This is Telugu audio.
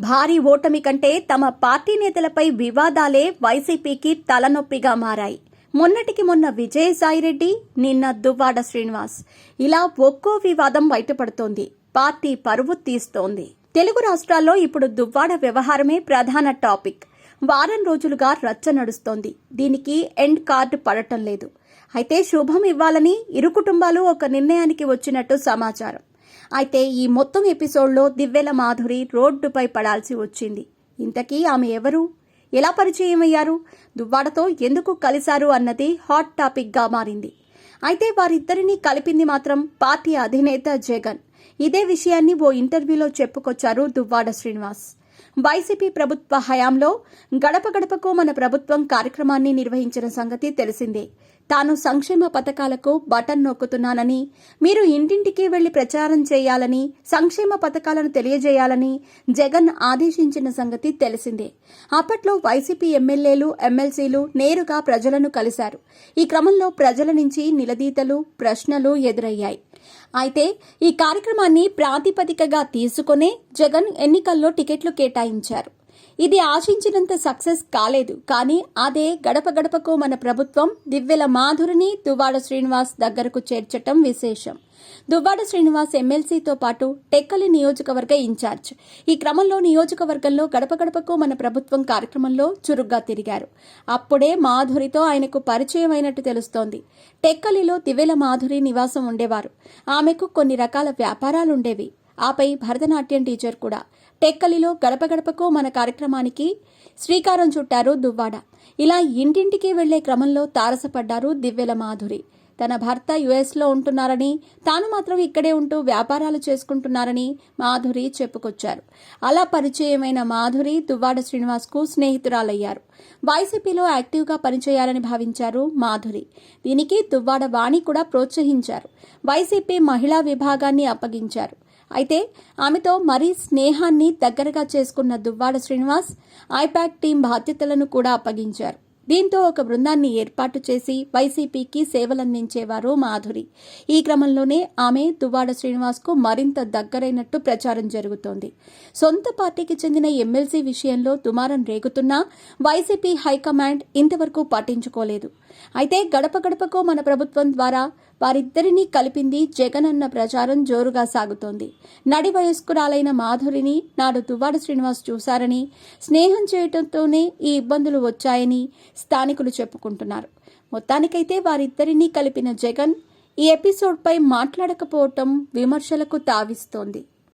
భారీ ఓటమి కంటే తమ పార్టీ నేతలపై వివాదాలే వైసీపీకి తలనొప్పిగా మారాయి. మొన్నటికి మొన్న విజయసాయిరెడ్డి, నిన్న దువ్వాడ శ్రీనివాస్, ఇలా ఒక్కో వివాదం బయటపడుతోంది. పార్టీ పరువు తీస్తోంది. తెలుగు రాష్ట్రాల్లో ఇప్పుడు దువ్వాడ వ్యవహారమే ప్రధాన టాపిక్. వారం రోజులుగా రచ్చ నడుస్తోంది. దీనికి ఎండ్ కార్డు పడటం లేదు. అయితే శుభం ఇవ్వాలని ఇరు కుటుంబాలు ఒక నిర్ణయానికి వచ్చినట్టు సమాచారం. అయితే ఈ మొత్తం ఎపిసోడ్లో దివ్వెల మాధురి రోడ్డుపై పడాల్సి వచ్చింది. ఇంతకీ ఆమె ఎవరు, ఎలా పరిచయం అయ్యారు, దువ్వాడతో ఎందుకు కలిశారు అన్నది హాట్ టాపిక్గా మారింది. అయితే వారిద్దరినీ కలిపింది మాత్రం పార్టీ అధినేత జగన్. ఇదే విషయాన్ని ఓ ఇంటర్వ్యూలో చెప్పుకొచ్చారు దువ్వాడ శ్రీనివాస్. వైసీపీ ప్రభుత్వ హయాంలో గడప గడపకు మన ప్రభుత్వం కార్యక్రమాన్ని నిర్వహించిన సంగతి తెలిసిందే. తాను సంక్షేమ పథకాలకు బటన్ నొక్కుతున్నానని, మీరు ఇంటింటికి వెళ్లి ప్రచారం చేయాలని, సంక్షేమ పథకాలను తెలియజేయాలని జగన్ ఆదేశించిన సంగతి తెలిసిందే. అప్పట్లో వైసీపీ ఎమ్మెల్యేలు, ఎమ్మెల్సీలు నేరుగా ప్రజలను కలిశారు. ఈ క్రమంలో ప్రజల నుంచి నిలదీతలు, ప్రశ్నలు ఎదురయ్యాయి. అయితే ఈ కార్యక్రమాన్ని ప్రాతిపదికగా తీసుకునే జగన్ ఎన్నికల్లో టికెట్లు కేటాయించారు. ఇది ఆశించినంత సక్సెస్ కాలేదు. కానీ అదే గడప గడపకు మన ప్రభుత్వం దివ్వెల మాధురిని దువ్వాడ శ్రీనివాస్ దగ్గరకు చేర్చటం విశేషం. దువ్వాడ శ్రీనివాస్ ఎమ్మెల్సీతో పాటు టెక్కలి నియోజకవర్గ ఇన్ఛార్జ్. ఈ క్రమంలో నియోజకవర్గంలో గడప గడపకు మన ప్రభుత్వం కార్యక్రమంలో చురుగ్గా తిరిగారు. అప్పుడే మాధురితో ఆయనకు పరిచయం అయినట్టు తెలుస్తోంది. టెక్కలిలో దివ్వెల మాధురి నివాసం ఉండేవారు. ఆమెకు కొన్ని రకాల వ్యాపారాలుండేవి. ఆపై భరతనాట్యం టీచర్ కూడా. టెక్కలిలో గడప గడపకు మన కార్యక్రమానికి శ్రీకారం చుట్టారు దువ్వాడ. ఇలా ఇంటింటికి వెళ్లే క్రమంలో తారసపడ్డారు దివ్వెల మాధురి. తన భర్త యుఎస్లో ఉంటున్నారని, తాను మాత్రం ఇక్కడే ఉంటూ వ్యాపారాలు చేసుకుంటున్నారని మాధురి చెప్పుకొచ్చారు. అలా పరిచయమైన మాధురి దువ్వాడ శ్రీనివాస్కు స్నేహితురాలయ్యారు. వైసీపీలో యాక్టివ్గా పనిచేయాలని భావించారు మాధురి. దీనికి దువ్వాడ వాణి కూడా ప్రోత్సహించారు. వైసీపీ మహిళా విభాగాన్ని అప్పగించారు. అయితే ఆమెతో మరీ స్నేహాన్ని దగ్గరగా చేసుకున్న దువ్వాడ శ్రీనివాస్ ఐపాక్ టీం బాధ్యతలను కూడా అప్పగించారు. దీంతో ఒక బృందాన్ని ఏర్పాటు చేసి వైసీపీకి సేవలందించేవారు మాధురి. ఈ క్రమంలోనే ఆమె దువ్వాడ శ్రీనివాస్కు మరింత దగ్గరైనట్టు ప్రచారం జరుగుతోంది. సొంత పార్టీకి చెందిన ఎమ్మెల్సీ విషయంలో దుమారం రేగుతున్నా వైసీపీ హైకమాండ్ ఇంతవరకు పట్టించుకోలేదు. అయితే గడప గడపకు మన ప్రభుత్వం ద్వారా వారిద్దరినీ కలిపింది జగన్ అన్న ప్రచారం జోరుగా సాగుతోంది. నడి వయస్కురాలైన మాధురిని నాడు దువ్వాడ శ్రీనివాస్ చూశారని, స్నేహం చేయడంతోనే ఈ ఇబ్బందులు వచ్చాయని స్థానికులు చెప్పుకుంటున్నారు. మొత్తానికైతే వారిద్దరినీ కలిపిన జగన్ ఈ ఎపిసోడ్పై మాట్లాడకపోవటం విమర్శలకు తావిస్తోంది.